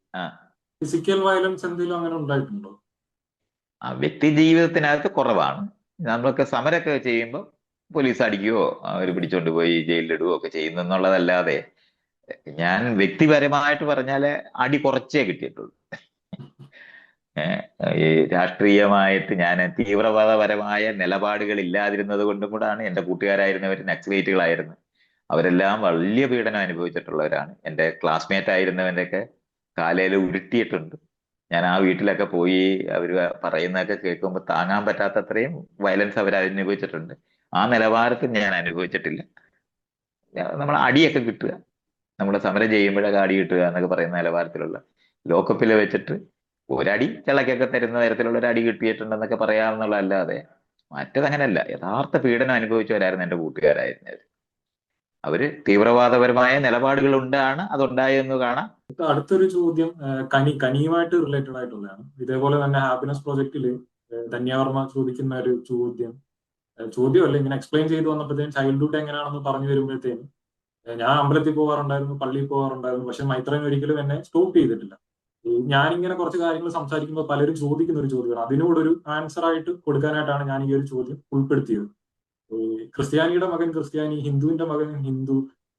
ഫിസിക്കൽ വയലൻസ് എന്തെങ്കിലും അങ്ങനെ ഉണ്ടായിട്ടുണ്ടോ? ആ വ്യക്തി ജീവിതത്തിനകത്ത് കുറവാണ്. നമ്മളൊക്കെ സമരമൊക്കെ ചെയ്യുമ്പോൾ പോലീസ് അടിക്കുകയോ അവർ പിടിച്ചോണ്ട് പോയി ജയിലിലിടുകയോ ഒക്കെ ചെയ്യുന്നു എന്നുള്ളതല്ലാതെ ഞാൻ വ്യക്തിപരമായിട്ട് പറഞ്ഞാല് അടി കുറച്ചേ കിട്ടിയിട്ടുള്ളൂ. ഈ രാഷ്ട്രീയമായിട്ട് ഞാൻ തീവ്രവാദപരമായ നിലപാടുകൾ ഇല്ലാതിരുന്നത് കൊണ്ടും കൂടാണ്. എന്റെ കൂട്ടുകാരായിരുന്നവർ നക്സലൈറ്റുകളായിരുന്നു. അവരെല്ലാം വലിയ പീഡനം അനുഭവിച്ചിട്ടുള്ളവരാണ്. എന്റെ ക്ലാസ്മേറ്റ് ആയിരുന്നവന്റെയൊക്കെ കാലയിൽ ഉരുട്ടിയിട്ടുണ്ട്. ഞാൻ ആ വീട്ടിലൊക്കെ പോയി അവർ പറയുന്നതൊക്കെ കേൾക്കുമ്പോൾ താങ്ങാൻ പറ്റാത്തത്രയും വയലൻസ് അവർ അനുഭവിച്ചിട്ടുണ്ട്. ആ നിലവാരത്തിൽ ഞാൻ അനുഭവിച്ചിട്ടില്ല. നമ്മൾ അടിയൊക്കെ കിട്ടുക, നമ്മൾ സമരം ചെയ്യുമ്പോഴൊക്കെ അടി കിട്ടുക എന്നൊക്കെ പറയുന്ന നിലവാരത്തിലുള്ള ലോക്കപ്പിൽ വെച്ചിട്ട് ഒരടി ചിളക്കൊക്കെ തരുന്ന തരത്തിലുള്ള ഒരു അടി കിട്ടിയിട്ടുണ്ടെന്നൊക്കെ പറയാമെന്നുള്ളതല്ലാതെ മറ്റതങ്ങനെയല്ല. യഥാർത്ഥ പീഡനം അനുഭവിച്ചവരായിരുന്നു എന്റെ കൂട്ടുകാരായിരുന്നത്. അവര് തീവ്രവാദപരമായ നിലപാടുകൾ ഉണ്ടാണ് അതുണ്ടായെന്ന് കാണാം. അടുത്തൊരു ചോദ്യം കനിയുമായിട്ട് റിലേറ്റഡ് ആയിട്ടുള്ളതാണ്. ഇതേപോലെ തന്നെ ഹാപ്പിനെസ് പ്രോജക്റ്റില് ധന്യവർമ്മ ചോദിക്കുന്ന ഒരു ചോദ്യമല്ല, ഇങ്ങനെ എക്സ്പ്ലെയിൻ ചെയ്തു വന്നപ്പോഴത്തേക്കും ചൈൽഡ്ഹുഡ് എങ്ങനെയാണെന്ന് പറഞ്ഞു വരുമ്പോഴത്തേനും ഞാൻ അമ്പലത്തിൽ പോകാറുണ്ടായിരുന്നു, പള്ളിയിൽ പോകാറുണ്ടായിരുന്നു. പക്ഷെ മൈത്രൻ ഒരിക്കലും എന്നെ സ്റ്റോപ്പ് ചെയ്തിട്ടില്ല. ഞാനിങ്ങനെ കുറച്ച് കാര്യങ്ങൾ സംസാരിക്കുമ്പോൾ പലരും ചോദിക്കുന്ന ഒരു ചോദ്യമാണ്, അതിനോടൊരു ആൻസർ ആയിട്ട് കൊടുക്കാനായിട്ടാണ് ഞാൻ ഈ ഒരു ചോദ്യം ഉൾപ്പെടുത്തിയത്. ക്രിസ്ത്യാനിയുടെ മകൻ ക്രിസ്ത്യാനി, ഹിന്ദുവിന്റെ മകൻ ഹിന്ദു,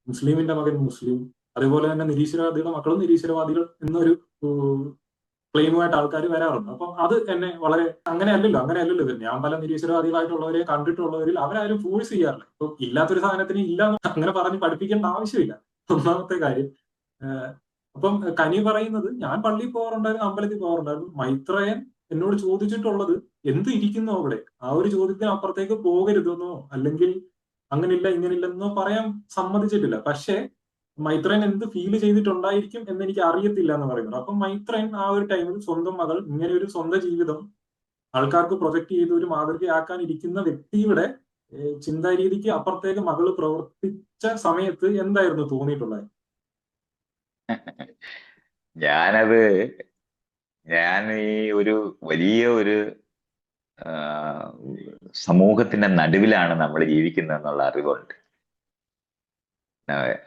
മുസ്ലിമിന്റെ മകൻ മുസ്ലിം, അതുപോലെ തന്നെ നിരീശ്വരവാദികളുടെ മക്കളും നിരീശ്വരവാദികൾ എന്നൊരു ക്ലെയിമുമായിട്ട് ആൾക്കാർ വരാറുണ്ട്. അപ്പം അത് എന്നെ വളരെ അങ്ങനെയല്ലല്ലോ ഇത്. ഞാൻ പല നിരീശ്വരവാദികളായിട്ടുള്ളവരെ കണ്ടിട്ടുള്ളവരിൽ അവരാരും ഫോഴ്സ് ചെയ്യാറില്ല. ഇപ്പൊ ഇല്ലാത്തൊരു സാധനത്തിന് ഇല്ല അങ്ങനെ പറഞ്ഞ് പഠിപ്പിക്കേണ്ട ആവശ്യമില്ല, ഒന്നാമത്തെ കാര്യം. അപ്പം കനി പറയുന്നത് ഞാൻ പള്ളിയിൽ പോകാറുണ്ടായിരുന്നു, അമ്പലത്തിൽ പോകാറുണ്ടായിരുന്നു. മൈത്രേയൻ എന്നോട് ചോദിച്ചിട്ടുള്ളത് എന്ത് ഇരിക്കുന്നു അവിടെ, ആ ഒരു ചോദ്യത്തിന് അപ്പുറത്തേക്ക് പോകരുതെന്നോ അല്ലെങ്കിൽ അങ്ങനില്ല ഇങ്ങനില്ലെന്നോ പറയാൻ സമ്മതിച്ചിട്ടില്ല. പക്ഷേ മൈത്രേയൻ എന്ത് ഫീൽ ചെയ്തിട്ടുണ്ടായിരിക്കും എന്ന് എനിക്ക് അറിയത്തില്ല എന്ന് പറയുന്നത്. അപ്പം മൈത്രേയൻ ആ ഒരു ടൈമിൽ സ്വന്തം മകൾ ഇങ്ങനെ ഒരു സ്വന്തം ജീവിതം ആൾക്കാർക്ക് പ്രൊജക്ട് ചെയ്ത് ഒരു മാതൃകയാക്കാൻ ഇരിക്കുന്ന വ്യക്തിയുടെ ചിന്താരീതിക്ക് അപ്പുറത്തേക്ക് മകള് പ്രവർത്തിച്ച സമയത്ത് എന്തായിരുന്നു തോന്നിയിട്ടുള്ളത്? ഞാൻ ഈ ഒരു വലിയ ഒരു സമൂഹത്തിന്റെ നടുവിലാണ് നമ്മൾ ജീവിക്കുന്നത് എന്നുള്ള അറിവുണ്ട്.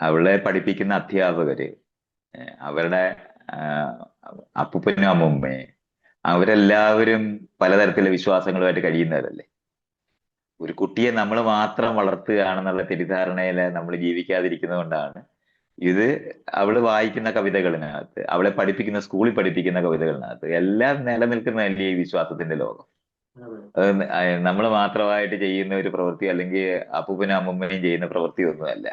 അവളെ പഠിപ്പിക്കുന്ന അധ്യാപകര്, അവരുടെ അപ്പൂപ്പനും അമ്മൂമ്മയും അവരെല്ലാവരും പലതരത്തിലുള്ള വിശ്വാസങ്ങളുമായിട്ട് കഴിയുന്നവരല്ലേ. ഒരു കുട്ടിയെ നമ്മൾ മാത്രം വളർത്തുകയാണെന്നുള്ള തെറ്റിദ്ധാരണയില് നമ്മൾ ജീവിക്കാതിരിക്കുന്നത് കൊണ്ടാണ് ഇത്. അവള് വായിക്കുന്ന കവിതകളിനകത്ത്, അവളെ പഠിപ്പിക്കുന്ന സ്കൂളിൽ പഠിപ്പിക്കുന്ന കവിതകളിനകത്ത് എല്ലാം നിലനിൽക്കുന്നതല്ലേ ഈ വിശ്വാസത്തിന്റെ ലോകം. അത് നമ്മൾ മാത്രമായിട്ട് ചെയ്യുന്ന ഒരു പ്രവൃത്തി അല്ലെങ്കിൽ അപ്പൂപ്പനും അമ്മൂമ്മയും ചെയ്യുന്ന പ്രവൃത്തി ഒന്നുമല്ല.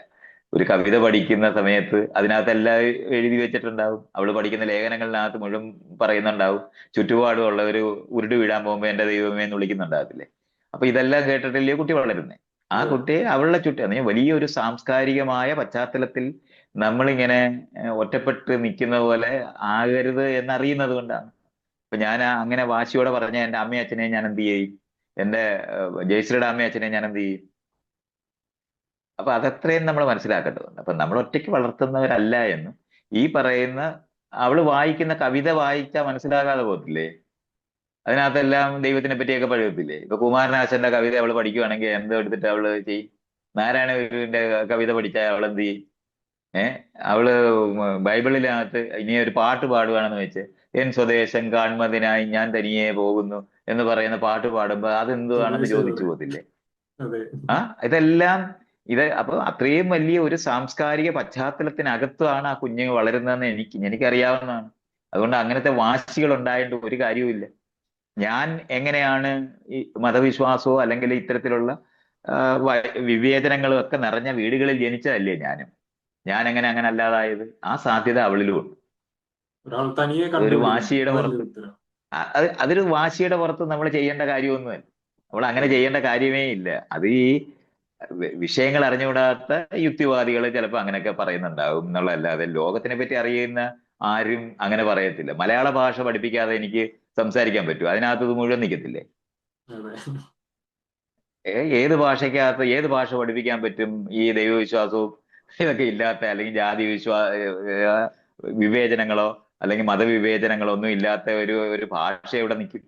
ഒരു കവിത പഠിക്കുന്ന സമയത്ത് അതിനകത്ത് എല്ലാം എഴുതി വെച്ചിട്ടുണ്ടാവും. അവള് പഠിക്കുന്ന ലേഖനങ്ങളിനകത്ത് മുഴുവൻ പറയുന്നുണ്ടാവും. ചുറ്റുപാടുമുള്ള ഒരു ഉരുട് വീഴാൻ പോകുമ്പോ എന്റെ ദൈവമേ എന്ന് വിളിക്കുന്നുണ്ടാകത്തില്ലേ. അപ്പൊ ഇതെല്ലാം കേട്ടിട്ടല്ലേ കുട്ടി വളരുന്നത്. ആ അതെ. കുട്ടിയെ അവളുടെ വലിയൊരു സാംസ്കാരികമായ പശ്ചാത്തലത്തിൽ നമ്മളിങ്ങനെ ഒറ്റപ്പെട്ട് നിൽക്കുന്ന പോലെ ആകരുത് എന്നറിയുന്നത് കൊണ്ടാണ്. ഇപ്പൊ ഞാൻ അങ്ങനെ വാശിയോടെ പറഞ്ഞ എന്റെ അമ്മയും അച്ഛനെയും ഞാൻ എന്ത് ചെയ്യും? എന്റെ ജയശ്രീയുടെ അമ്മയും അച്ഛനെയും ഞാൻ എന്ത് ചെയ്യും? അപ്പൊ അതത്രയും നമ്മൾ മനസ്സിലാക്കേണ്ടതുണ്ട്. അപ്പൊ നമ്മൾ ഒറ്റയ്ക്ക് വളർത്തുന്നവരല്ല എന്നും ഈ പറയുന്ന അവള് വായിക്കുന്ന കവിത വായിച്ചാൽ മനസ്സിലാകാതെ പോകത്തില്ലേ? അതിനകത്തെല്ലാം ദൈവത്തിനെ പറ്റിയൊക്കെ പഠിക്കത്തില്ലേ? ഇപ്പൊ കുമാരനാശന്റെ കവിത അവള് പഠിക്കുവാണെങ്കിൽ എന്ത് എടുത്തിട്ട് അവള് ചെയ്യും? നാരായണ ഗുരുവിന്റെ കവിത പഠിച്ചാൽ അവൾ എന്ത് ചെയ്യും? ഏഹ് അവള് ബൈബിളിനകത്ത് ഇനി ഒരു പാട്ട് പാടുവാണെന്ന് വെച്ച് എൻ സ്വദേശം കാൺമതിനായി ഞാൻ തനിയെ പോകുന്നു എന്ന് പറയുന്ന പാട്ട് പാടുമ്പോ അതെന്തുവാണെന്ന് സ്വദേശം. ചോദിച്ചു അതെ. പോകത്തില്ലേ? അതെ. ആ ഇതെല്ലാം അപ്പൊ അത്രയും വലിയ ഒരു സാംസ്കാരിക പശ്ചാത്തലത്തിനകത്താണ് ആ കുഞ്ഞ് വളരുന്നതെന്ന് എനിക്കറിയാവുന്നതാണ്. അതുകൊണ്ട് അങ്ങനത്തെ വാശികൾ ഉണ്ടായിട്ട് ഒരു കാര്യവുമില്ല. ഞാൻ എങ്ങനെയാണ് ഈ മതവിശ്വാസമോ അല്ലെങ്കിൽ ഇത്തരത്തിലുള്ള വിവേചനങ്ങളും ഒക്കെ നിറഞ്ഞ വീടുകളിൽ ജനിച്ചതല്ലേ ഞാനും. ഞാൻ അങ്ങനെ അല്ലാതായത് ആ സാധ്യത അവളിലും ഉണ്ട്. ഒരാൾ തനിയെ അതൊരു കണ്ടുപിടിക്കണം, വാശിയുടെ അതല്ലേ പുറത്ത് ഉത്തരം. അതൊരു വാശിയുടെ പുറത്ത് നമ്മൾ ചെയ്യേണ്ട കാര്യമൊന്നുമല്ല. നമ്മൾ അങ്ങനെ അതെ. ചെയ്യേണ്ട കാര്യമേ ഇല്ല. അത് ഈ വിഷയങ്ങൾ അറിഞ്ഞുകൂടാത്ത യുക്തിവാദികൾ ചിലപ്പോൾ അങ്ങനെയൊക്കെ പറയുന്നുണ്ടാവും എന്നുള്ളതല്ലാതെ ലോകത്തിനെ പറ്റി അറിയുന്ന ആരും അങ്ങനെ പറയത്തില്ല. മലയാള ഭാഷ പഠിപ്പിക്കാതെ എനിക്ക് സംസാരിക്കാൻ പറ്റും, അതിനകത്ത് ഇത് മുഴുവൻ നിൽക്കത്തില്ലേ? അതെ. ഏത് ഭാഷ പഠിപ്പിക്കാൻ പറ്റും ഈ ദൈവവിശ്വാസവും ഇതൊക്കെ ഇല്ലാത്ത, അല്ലെങ്കിൽ വിവേചനങ്ങളോ അല്ലെങ്കിൽ മതവിവേചനങ്ങളോ ഒന്നും ഇല്ലാത്ത ഒരു ഭാഷ ഇവിടെ നിൽക്കും?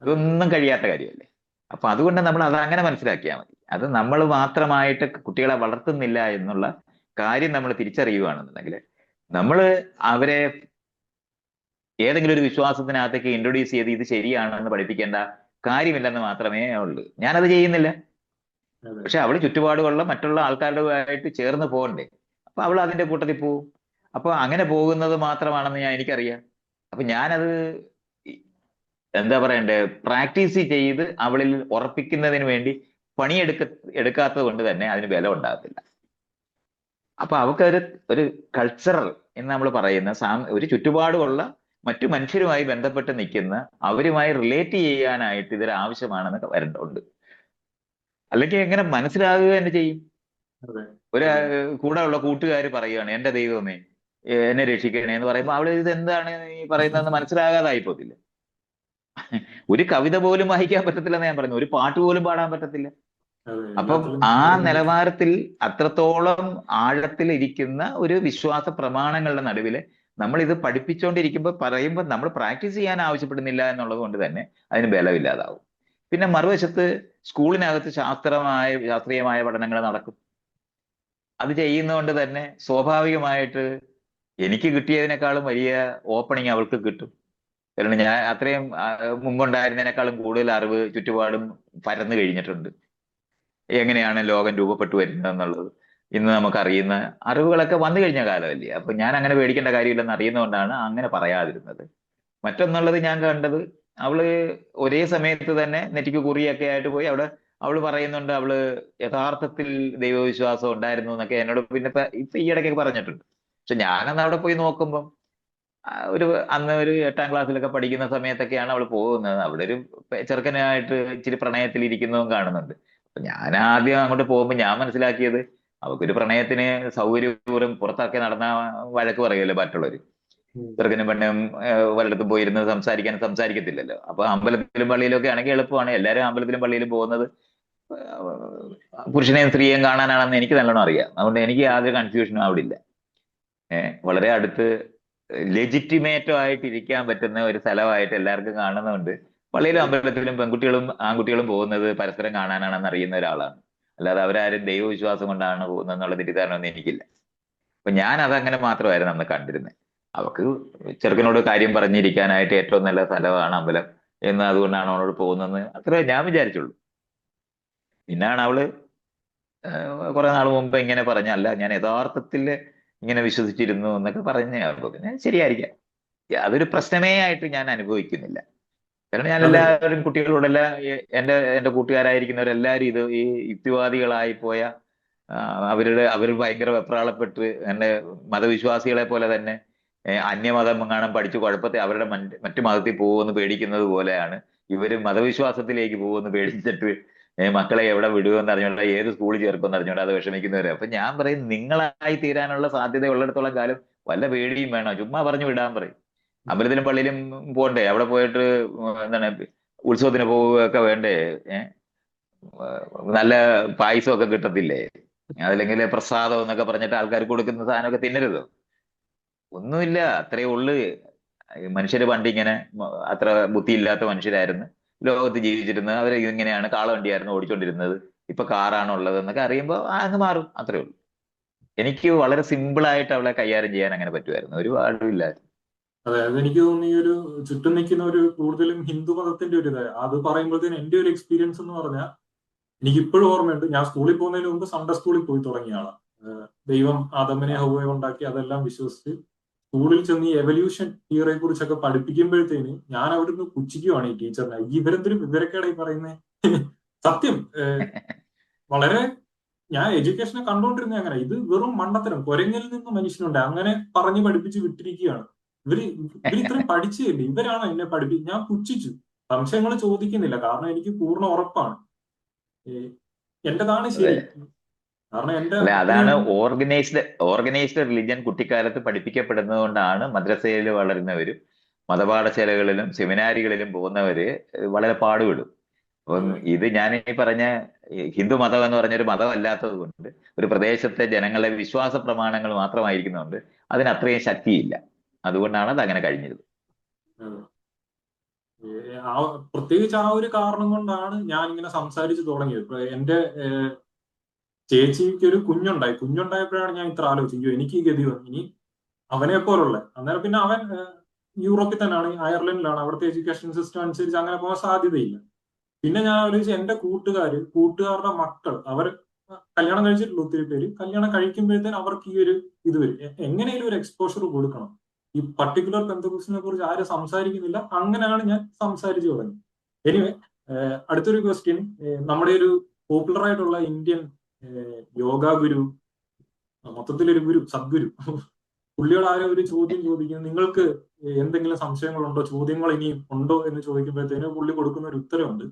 അതെ. ഇതൊന്നും കഴിയാത്ത കാര്യമല്ലേ. അപ്പൊ അതുകൊണ്ട് നമ്മൾ അത് അങ്ങനെ മനസ്സിലാക്കിയാൽ മതി. അത് നമ്മൾ മാത്രമായിട്ട് കുട്ടികളെ വളർത്തുന്നില്ല എന്നുള്ള കാര്യം നമ്മൾ തിരിച്ചറിയുകയാണെന്നുണ്ടെങ്കിൽ നമ്മൾ അവരെ ഏതെങ്കിലും ഒരു വിശ്വാസത്തിനകത്തേക്ക് ഇൻട്രൊഡ്യൂസ് ചെയ്ത് ഇത് ശരിയാണെന്ന് പഠിപ്പിക്കേണ്ട കാര്യമില്ലെന്ന് മാത്രമേ ഉള്ളൂ. ഞാനത് ചെയ്യുന്നില്ല. അതെ. പക്ഷെ അവള് ചുറ്റുപാടുകളുള്ള മറ്റുള്ള ആൾക്കാരുമായിട്ട് ചേർന്ന് പോകണ്ടേ? അപ്പൊ അവൾ അതിന്റെ കൂട്ടത്തിൽ പോകും. അപ്പൊ അങ്ങനെ പോകുന്നത് മാത്രമാണെന്ന് എനിക്കറിയാം. അപ്പൊ ഞാനത് എന്താ പറയണ്ടേ, പ്രാക്ടീസ് ചെയ്ത് അവളിൽ ഉറപ്പിക്കുന്നതിന് വേണ്ടി പണിയെടുക്ക എടുക്കാത്തത് കൊണ്ട് തന്നെ അതിന് ബലം ഉണ്ടാകത്തില്ല. അപ്പൊ അവക്കൊരു ഒരു കൾച്ചറൽ എന്ന് നമ്മൾ പറയുന്ന ഒരു ചുറ്റുപാടുമുള്ള മറ്റു മനുഷ്യരുമായി ബന്ധപ്പെട്ട് നിൽക്കുന്ന, അവരുമായി റിലേറ്റ് ചെയ്യാനായിട്ട് ഇതൊരു ആവശ്യമാണെന്നൊക്കെ വരേണ്ടതുണ്ട്. അല്ലെങ്കിൽ എങ്ങനെ മനസ്സിലാകുക തന്നെ ചെയ്യും? അതെ. ഒരു അതെ. കൂടെ ഉള്ള കൂട്ടുകാർ പറയുകയാണ് എന്റെ ദൈവമേ എന്നെ രക്ഷിക്കണേ എന്ന് പറയുമ്പോൾ അവള് ഇത് എന്താണ് ഈ പറയുന്നതെന്ന് മനസ്സിലാകാതായി പോകത്തില്ല. ഒരു കവിത പോലും വായിക്കാൻ പറ്റത്തില്ലെന്ന് ഞാൻ പറഞ്ഞു, ഒരു പാട്ട് പോലും പാടാൻ പറ്റത്തില്ല. അതെ. അപ്പം എല്ലാത്തിലും ആ പറയുന്നത്. നിലവാരത്തിൽ അത്രത്തോളം ആഴത്തിൽ ഇരിക്കുന്ന ഒരു വിശ്വാസ പ്രമാണങ്ങളുടെ നടുവില് നമ്മൾ ഇത് പഠിപ്പിച്ചുകൊണ്ടിരിക്കുമ്പോൾ പറയുമ്പോൾ നമ്മൾ പ്രാക്ടീസ് ചെയ്യാൻ ആവശ്യപ്പെടുന്നില്ല എന്നുള്ളത് കൊണ്ട് തന്നെ അതിന് ബലമില്ലാതാവും. പിന്നെ മറുവശത്ത് സ്കൂളിനകത്ത് ശാസ്ത്രീയമായ പഠനങ്ങൾ നടക്കും. അത് ചെയ്യുന്നതുകൊണ്ട് തന്നെ സ്വാഭാവികമായിട്ട് എനിക്ക് കിട്ടിയതിനേക്കാളും വലിയ ഓപ്പണിങ് അവൾക്ക് കിട്ടും. കാരണം ഞാൻ അത്രയും മുമ്പുണ്ടായിരുന്നതിനേക്കാളും കൂടുതൽ അറിവ് ചുറ്റുപാടും പരന്നു കഴിഞ്ഞിട്ടുണ്ട്. എങ്ങനെയാണ് ലോകം രൂപപ്പെട്ടു വരുന്നത് എന്നുള്ളത് ഇന്ന് നമുക്കറിയുന്ന അറിവുകളൊക്കെ വന്നു കഴിഞ്ഞ കാലമല്ലേ. അപ്പൊ ഞാൻ അങ്ങനെ പേടിക്കേണ്ട കാര്യമില്ലെന്ന് അറിയുന്നതുകൊണ്ടാണ് അങ്ങനെ പറയാതിരുന്നത്. മറ്റൊന്നുള്ളത് ഞാൻ കണ്ടത്, അവള് ഒരേ സമയത്ത് തന്നെ നെറ്റിക്ക് കുറിയൊക്കെ ആയിട്ട് പോയി അവിടെ അവള് പറയുന്നുണ്ട് അവള് യഥാർത്ഥത്തിൽ ദൈവവിശ്വാസം ഉണ്ടായിരുന്നു എന്നൊക്കെ എന്നോട് പിന്നെ ഇപ്പൊ ഈ ഇടയ്ക്കൊക്കെ പറഞ്ഞിട്ടുണ്ട്. പക്ഷെ ഞാനന്ന് അവിടെ പോയി നോക്കുമ്പം ഒരു അന്ന് ഒരു 8ാം ക്ലാസ്സിലൊക്കെ പഠിക്കുന്ന സമയത്തൊക്കെയാണ് അവൾ പോകുന്നത്. അവിടെ ഒരു ചെറുക്കനായിട്ട് ഇച്ചിരി പ്രണയത്തിൽ ഇരിക്കുന്നതും കാണുന്നുണ്ട്. അപ്പൊ ഞാൻ ആദ്യം അങ്ങോട്ട് പോകുമ്പോൾ ഞാൻ മനസ്സിലാക്കിയത് അവക്കൊരു പ്രണയത്തിന് സൗകര്യപൂർവ്വം പുറത്തൊക്കെ നടന്ന വഴക്ക് പറയുമല്ലോ മറ്റുള്ളവര്. ഉം. ചെറുക്കനും പെണ്ണും വല്ലയിടത്തും പോയിരുന്ന് സംസാരിക്കത്തില്ലല്ലോ. അപ്പൊ അമ്പലത്തിലും പള്ളിയിലും ഒക്കെ ആണെങ്കിൽ എളുപ്പമാണ്. എല്ലാവരും അമ്പലത്തിലും പള്ളിയിലും പോകുന്നത് പുരുഷനെയും സ്ത്രീയെയും കാണാനാണെന്ന് എനിക്ക് നല്ലോണം അറിയാം. അതുകൊണ്ട് എനിക്ക് യാതൊരു കൺഫ്യൂഷനും അവിടെ ഇല്ല. വളരെ അടുത്ത് ലെജിറ്റിമേറ്റോ ആയിട്ട് ഇരിക്കാൻ പറ്റുന്ന ഒരു സ്ഥലമായിട്ട് എല്ലാവർക്കും കാണുന്നതുകൊണ്ട് പള്ളിയിലും അതെ. അമ്പലത്തിലും പെൺകുട്ടികളും ആൺകുട്ടികളും പോകുന്നത് പരസ്പരം കാണാനാണെന്ന് അറിയുന്ന ഒരാളാണ്. അല്ലാതെ അവരാരും ദൈവവിശ്വാസം കൊണ്ടാണ് പോകുന്നത് എന്നുള്ള തെറ്റിദ്ധാരണയൊന്നും എനിക്കില്ല. അപ്പൊ ഞാൻ അതങ്ങനെ മാത്രമായിരുന്നു അന്ന് കണ്ടിരുന്നത്. അവക്ക് ചെറുക്കനോട് കാര്യം പറഞ്ഞിരിക്കാനായിട്ട് ഏറ്റവും നല്ല സ്ഥലമാണ് അമ്പലം എന്ന്, അതുകൊണ്ടാണ് അവളോട് പോകുന്നതെന്ന് അത്രേ ഞാൻ വിചാരിച്ചുള്ളൂ. പിന്നാണ് അവള് കുറെ നാൾ മുമ്പ് ഇങ്ങനെ പറഞ്ഞ, അല്ല ഞാൻ യഥാർത്ഥത്തിൽ ഇങ്ങനെ വിശ്വസിച്ചിരുന്നു എന്നൊക്കെ പറഞ്ഞ അപ്പൊ പിന്നെ ശരിയായിരിക്കാം. അതൊരു പ്രശ്നമേ ആയിട്ട് ഞാൻ അനുഭവിക്കുന്നില്ല. കാരണം ഞാൻ അതെ. എല്ലാവരും കുട്ടികളോടെല്ലാം എന്റെ കൂട്ടുകാരായിരിക്കുന്നവരെല്ലാവരും ഈ യുക്തിവാദികളായി പോയ അവർ ഭയങ്കര വെപ്രാളപ്പെട്ട് എന്നെ മതവിശ്വാസികളെ പോലെ തന്നെ അന്യമതം എങ്ങാനും പഠിച്ചു കുഴപ്പത്തെ അവരുടെ മറ്റു മതത്തിൽ പോകുമെന്ന് പേടിക്കുന്നത് പോലെയാണ് ഇവര് മതവിശ്വാസത്തിലേക്ക് പോകുമെന്ന് പേടിച്ചിട്ട് മക്കളെ എവിടെ വിടുമെന്ന് അറിഞ്ഞോണ്ടാ ഏത് സ്കൂളിൽ ചേർക്കുമെന്ന് അറിഞ്ഞോണ്ടാ അത് വിഷമിക്കുന്നവരെ. അപ്പൊ ഞാൻ പറയും നിങ്ങളായി തീരാനുള്ള സാധ്യത ഉള്ളിടത്തോളം കാലം വല്ല പേടിയും വേണോ, ചുമ്മാ പറഞ്ഞു വിടാൻ പറയും. അമ്പലത്തിലും പള്ളിയിലും പോണ്ടേ, അവിടെ പോയിട്ട് എന്താണ് ഉത്സവത്തിന് പോവുകയൊക്കെ വേണ്ടേ? ഏഹ് നല്ല പായസമൊക്കെ കിട്ടത്തില്ലേ? അതല്ലെങ്കിൽ പ്രസാദം എന്നൊക്കെ പറഞ്ഞിട്ട് ആൾക്കാർ കൊടുക്കുന്ന സാധനമൊക്കെ തിന്നരുതോ? ഒന്നുമില്ല, അത്രേ ഉള്ളു. മനുഷ്യര് പണ്ടിങ്ങനെ അത്ര ബുദ്ധിയില്ലാത്ത മനുഷ്യരായിരുന്നു ലോകത്ത് ജീവിച്ചിരുന്നത്. അവർ ഇങ്ങനെയാണ്, കാളവണ്ടിയായിരുന്നു ഓടിച്ചോണ്ടിരുന്നത്, ഇപ്പൊ കാറാണ് ഉള്ളത് എന്നൊക്കെ അറിയുമ്പോൾ അങ്ങ് മാറും, അത്രേ ഉള്ളൂ. എനിക്ക് വളരെ സിമ്പിൾ ആയിട്ട് അവളെ കൈകാര്യം ചെയ്യാൻ അങ്ങനെ പറ്റുമായിരുന്നു, ഒരു പാടുമില്ല. അതായത് എനിക്ക് തോന്നുന്നു ഈ ഒരു ചുറ്റും നിൽക്കുന്ന ഒരു കൂടുതലും ഹിന്ദു മതത്തിന്റെ ഒരു ഇത് അത് പറയുമ്പോഴത്തേന് എന്റെ ഒരു എക്സ്പീരിയൻസ് എന്ന് പറഞ്ഞാൽ എനിക്ക് ഇപ്പോഴും ഓർമ്മയുണ്ട്. ഞാൻ സ്കൂളിൽ പോകുന്നതിന് മുമ്പ് സൺഡേ സ്കൂളിൽ പോയി തുടങ്ങിയ ആളാണ്. ദൈവം ആദമിനെ ഹൗവയെ ഉണ്ടാക്കി അതെല്ലാം വിശ്വസിച്ച് സ്കൂളിൽ ചെന്ന് ഈ എവല്യൂഷൻ തിയറിയെ കുറിച്ചൊക്കെ പഠിപ്പിക്കുമ്പോഴത്തേന് ഞാൻ അവിടുന്ന് പുച്ഛിക്കുവാണ് ഈ ടീച്ചറിനെ. ഇവരെന്തിനും ഇവരൊക്കെയാണ് ഈ പറയുന്നത്. സത്യം വളരെ ഞാൻ എഡ്യൂക്കേഷനെ കണ്ടുകൊണ്ടിരുന്ന അങ്ങനെ ഇത് വെറും മണ്ടത്തരം, കുരങ്ങിൽ നിന്ന് മനുഷ്യനുണ്ട് അങ്ങനെ പറഞ്ഞ് പഠിപ്പിച്ച് വിട്ടിരിക്കുകയാണ്. ഇവർ ഇത്രയും പഠിച്ചില്ലേ, ഇവരാണ് എന്നെ ഞാൻ പുച്ഛിച്ചു. സംശയങ്ങൾ ചോദിക്കുന്നില്ല, കാരണം എനിക്ക് പൂർണ്ണ ഉറപ്പാണ് എന്റേതാണ് അതെ, ശരി. കാരണം എന്റെ അല്ലെ അതാണ് അപ്പനും ഓർഗനൈസ്ഡ് റിലിജൻ കുട്ടിക്കാലത്ത് പഠിപ്പിക്കപ്പെടുന്നത് കൊണ്ടാണ് മദ്രസയിൽ വളരുന്നവരും മതപാഠശാലകളിലും സെമിനാരികളിലും പോകുന്നവര് വളരെ പാടുപെടും. അപ്പം അതെ ഇത് ഞാൻ ഈ പറഞ്ഞ ഹിന്ദു മതം എന്ന് പറഞ്ഞൊരു മതമല്ലാത്തത് കൊണ്ട്, ഒരു പ്രദേശത്തെ ജനങ്ങളെ വിശ്വാസ പ്രമാണങ്ങൾ മാത്രമായിരിക്കുന്നതുകൊണ്ട് അതിന് അത്രയും ശക്തിയില്ല. അതുകൊണ്ടാണ് അത് അങ്ങനെ കഴിഞ്ഞത്. അതെ. ആ പ്രത്യേകിച്ച് ആ ഒരു കാരണം കൊണ്ടാണ് ഞാൻ ഇങ്ങനെ സംസാരിച്ചു തുടങ്ങിയത്. ഇപ്പൊ എന്റെ ചേച്ചിക്ക് ഒരു കുഞ്ഞുണ്ടായപ്പോഴാണ് ഞാൻ ഇത്ര ആലോചിച്ചു എനിക്ക് ഈ ഗതി വന്നു, ഇനി അവനെ പോലുള്ള. അന്നേരം പിന്നെ അവൻ യൂറോപ്പിൽ തന്നെയാണ്, അയർലൻഡിലാണ്, അവിടുത്തെ എഡ്യൂക്കേഷൻ സിസ്റ്റം അനുസരിച്ച് അങ്ങനെ പോകാൻ സാധ്യതയില്ല. പിന്നെ ഞാൻ ആലോചിച്ചു എന്റെ കൂട്ടുകാരുടെ മക്കൾ അവർ കല്യാണം കഴിച്ചിട്ടുള്ള ഒത്തിരി പേര് കല്യാണം കഴിക്കുമ്പോഴത്തേന് അവർക്ക് ഈ ഒരു ഇത് വരും. എങ്ങനെയും ഒരു എക്സ്പോഷർ കൊടുക്കണം. ഈ പർട്ടിക്കുലർ പെന്തക്കോസ്തിനെ കുറിച്ച് ആരും സംസാരിക്കുന്നില്ല. അങ്ങനെയാണ് ഞാൻ സംസാരിച്ചു തുടങ്ങി. എനിവേ, അടുത്തൊരു ക്വസ്റ്റ്യൻ. നമ്മുടെ ഒരു പോപ്പുലർ ആയിട്ടുള്ള ഇന്ത്യൻ യോഗ ഗുരു, മൊത്തത്തിലൊരു ഗുരു, സദ്ഗുരു, പുള്ളിയോട് ആരോ ഒരു ചോദ്യം ചോദിക്കുന്നു, നിങ്ങൾക്ക് എന്തെങ്കിലും സംശയങ്ങളുണ്ടോ, ചോദ്യങ്ങൾ ഇനിയും ഉണ്ടോ എന്ന് ചോദിക്കുമ്പോഴത്തേന് പുള്ളി കൊടുക്കുന്ന ഒരു ഉത്തരവുണ്ട്,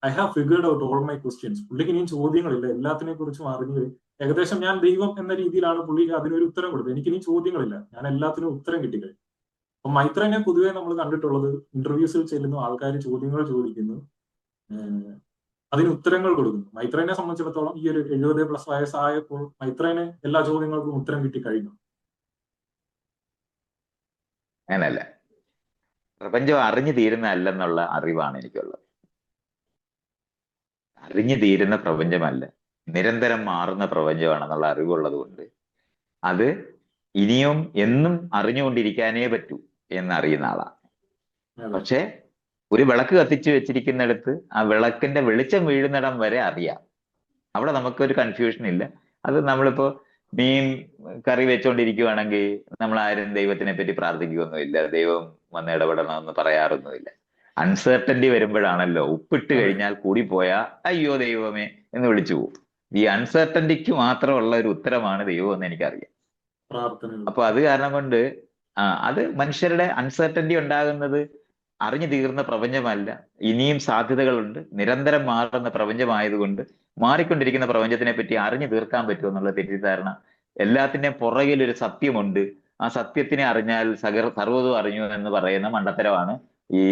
I have figured out all my questions. പുള്ളിക്ക് ഇനിയും ചോദ്യങ്ങളില്ല, എല്ലാത്തിനെ കുറിച്ചും അറിഞ്ഞു. ഏകദേശം ഞാൻ ദൈവം എന്ന രീതിയിലാണ് പുള്ളി അതിനൊരു ഉത്തരം കൊടുത്തത്. എനിക്ക് ഇനി ചോദ്യങ്ങളില്ല, ഞാൻ എല്ലാത്തിനും ഉത്തരം കിട്ടിക്കഴിഞ്ഞു. അപ്പൊ മൈത്രേനെ പൊതുവെ നമ്മൾ കണ്ടിട്ടുള്ളത് ഇന്റർവ്യൂസിൽ ചെല്ലുന്നു, ആൾക്കാർ ചോദ്യങ്ങൾ ചോദിക്കുന്നു, അതിന് ഉത്തരങ്ങൾ കൊടുക്കുന്നു. മൈത്രേനെ സംബന്ധിച്ചിടത്തോളം ഈ ഒരു 70+ വയസ്സായപ്പോൾ മൈത്രേന് എല്ലാ ചോദ്യങ്ങൾക്കും ഉത്തരം കിട്ടി കഴിഞ്ഞു. അങ്ങനല്ല, പ്രപഞ്ചം അറിഞ്ഞു തീരുന്നതല്ലെന്നുള്ള അറിവാണ് എനിക്കുള്ളത്. അറിഞ്ഞു തീരുന്ന പ്രപഞ്ചമല്ല, നിരന്തരം മാറുന്ന പ്രപഞ്ചമാണെന്നുള്ള അറിവുള്ളത് കൊണ്ട് അത് ഇനിയും എന്നും അറിഞ്ഞുകൊണ്ടിരിക്കാനേ പറ്റൂ എന്നറിയുന്ന ആളാണ്. പക്ഷെ ഒരു വിളക്ക് കത്തിച്ചു വെച്ചിരിക്കുന്നിടത്ത് ആ വിളക്കിന്റെ വെളിച്ചം വീഴുന്നിടം വരെ അറിയാം. അവിടെ നമുക്കൊരു കൺഫ്യൂഷൻ ഇല്ല. അത് നമ്മളിപ്പോ മീൻ കറി വെച്ചോണ്ടിരിക്കുവാണെങ്കിൽ നമ്മൾ ആരും ദൈവത്തിനെ പറ്റി പ്രാർത്ഥിക്കുകയൊന്നുമില്ല, ദൈവം വന്ന് ഇടപെടണമെന്ന് പറയാറൊന്നുമില്ല. അൺസർട്ടൻറ്റി വരുമ്പോഴാണല്ലോ ഉപ്പിട്ട് കഴിഞ്ഞാൽ കൂടിപ്പോയാ അയ്യോ ദൈവമേ എന്ന് വിളിച്ചു പോകും. ഈ അൺസർട്ടൻറ്റിക്ക് മാത്രമുള്ള ഒരു ഉത്തരമാണ് ദൈവം എന്ന് എനിക്കറിയാം. അപ്പൊ അത് കാരണം കൊണ്ട് അത് മനുഷ്യരുടെ അൺസർട്ടൻറ്റി ഉണ്ടാകുന്നത് അറിഞ്ഞു തീർന്ന പ്രപഞ്ചമല്ല, ഇനിയും സാധ്യതകളുണ്ട്, നിരന്തരം മാറുന്ന പ്രപഞ്ചമായതുകൊണ്ട് മാറിക്കൊണ്ടിരിക്കുന്ന പ്രപഞ്ചത്തിനെ പറ്റി അറിഞ്ഞു തീർക്കാൻ പറ്റുമെന്നുള്ള തെറ്റിദ്ധാരണ. എല്ലാത്തിന്റെയും പുറകിൽ ഒരു സത്യമുണ്ട്, ആ സത്യത്തിനെ അറിഞ്ഞാൽ സർവ്വതും അറിഞ്ഞു എന്ന് പറയുന്ന മണ്ടത്തരമാണ് ഈ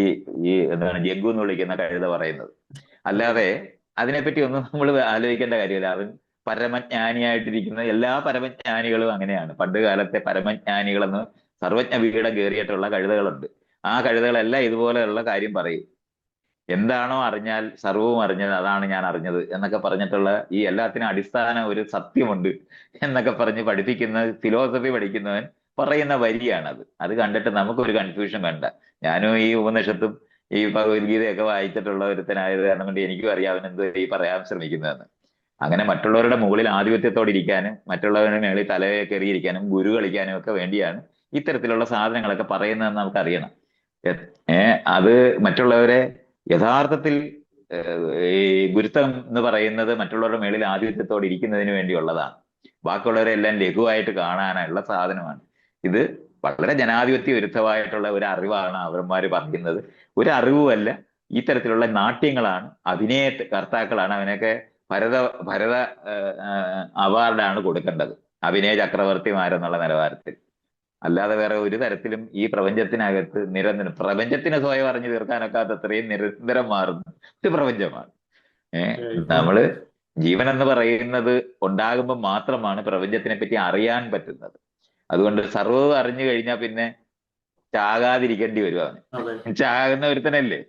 ഈ എന്താണ് ജഗ്ഗു എന്ന് വിളിക്കുന്ന കഴുത പറയുന്നത്. അല്ലാതെ അതിനെപ്പറ്റി ഒന്നും നമ്മൾ ആലോചിക്കേണ്ട കാര്യമില്ല. അവൻ പരമജ്ഞാനിയായിട്ടിരിക്കുന്ന എല്ലാ പരമജ്ഞാനികളും അങ്ങനെയാണ്. പണ്ട് കാലത്തെ പരമജ്ഞാനികളെന്ന് സർവജ്ഞ പീഠം കയറിയിട്ടുള്ള കഴുതകളുണ്ട്. ആ കഴുതകളെല്ലാം ഇതുപോലെയുള്ള കാര്യം പറയും. എന്താണോ അറിഞ്ഞാൽ സർവവും അറിഞ്ഞത്, അതാണ് ഞാൻ അറിഞ്ഞത് എന്നൊക്കെ പറഞ്ഞിട്ടുള്ള ഈ എല്ലാത്തിനും അടിസ്ഥാന ഒരു സത്യമുണ്ട് എന്നൊക്കെ പറഞ്ഞ് പഠിപ്പിക്കുന്ന ഫിലോസഫി പഠിക്കുന്നവൻ പറയുന്ന വരിയാണത്. അത് കണ്ടിട്ട് നമുക്കൊരു കൺഫ്യൂഷൻ വേണ്ട. ഞാനും ഈ ഉപനിഷത്തും ഈ ഭഗവത്ഗീതയൊക്കെ വായിച്ചിട്ടുള്ള ഒരുത്തനായത് കാരണം കൊണ്ട് എനിക്കും അറിയാം എന്ത് ഈ പറയാൻ ശ്രമിക്കുന്നതെന്ന്. അങ്ങനെ മറ്റുള്ളവരുടെ മുകളിൽ ആധിപത്യത്തോടെ ഇരിക്കാനും മറ്റുള്ളവരുടെ മേളിൽ തലയെ കയറിയിരിക്കാനും ഗുരു കളിക്കാനും ഒക്കെ വേണ്ടിയാണ് ഇത്തരത്തിലുള്ള സാധനങ്ങളൊക്കെ പറയുന്നതെന്ന് നമുക്കറിയണം. അത് മറ്റുള്ളവരെ യഥാർത്ഥത്തിൽ ഈ ഗുരുത്വം എന്ന് പറയുന്നത് മറ്റുള്ളവരുടെ മേളിൽ ആധിപത്യത്തോടെ ഇരിക്കുന്നതിന് വേണ്ടിയുള്ളതാണ്. ബാക്കിയുള്ളവരെല്ലാം ലഘുവായിട്ട് കാണാനുള്ള സാധനമാണ്. ഇത് വളരെ ജനാധിപത്യ വിരുദ്ധമായിട്ടുള്ള ഒരു അറിവാണ് അവന്മാര് പറയുന്നത്. ഒരു അറിവുമല്ല, ഈ തരത്തിലുള്ള നാട്യങ്ങളാണ്, അഭിനയ കർത്താക്കളാണ്. അവനൊക്കെ ഭരത ഭരത അവാർഡാണ് കൊടുക്കേണ്ടത്, അഭിനയ ചക്രവർത്തിമാരെന്നുള്ള നിലവാരത്തിൽ. അല്ലാതെ വേറെ ഒരു തരത്തിലും ഈ പ്രപഞ്ചത്തിനകത്ത് നിരന്തരം പ്രപഞ്ചത്തിന് സ്വയം അറിഞ്ഞു തീർക്കാനൊക്കാത്ത അത്രയും നിരന്തരം മാറുന്ന ഒരു പ്രപഞ്ചമാണ്. നമ്മള് ജീവൻ എന്ന് പറയുന്നത് ഉണ്ടാകുമ്പോൾ മാത്രമാണ് പ്രപഞ്ചത്തിനെ പറ്റി അറിയാൻ പറ്റുന്നത്. അതുകൊണ്ട് സർവ്വവും അറിഞ്ഞു കഴിഞ്ഞാൽ പിന്നെ ചാകാതിരിക്കേണ്ടി വരും അവന്. ചാകുന്ന ഒരുത്തനല്ലേ.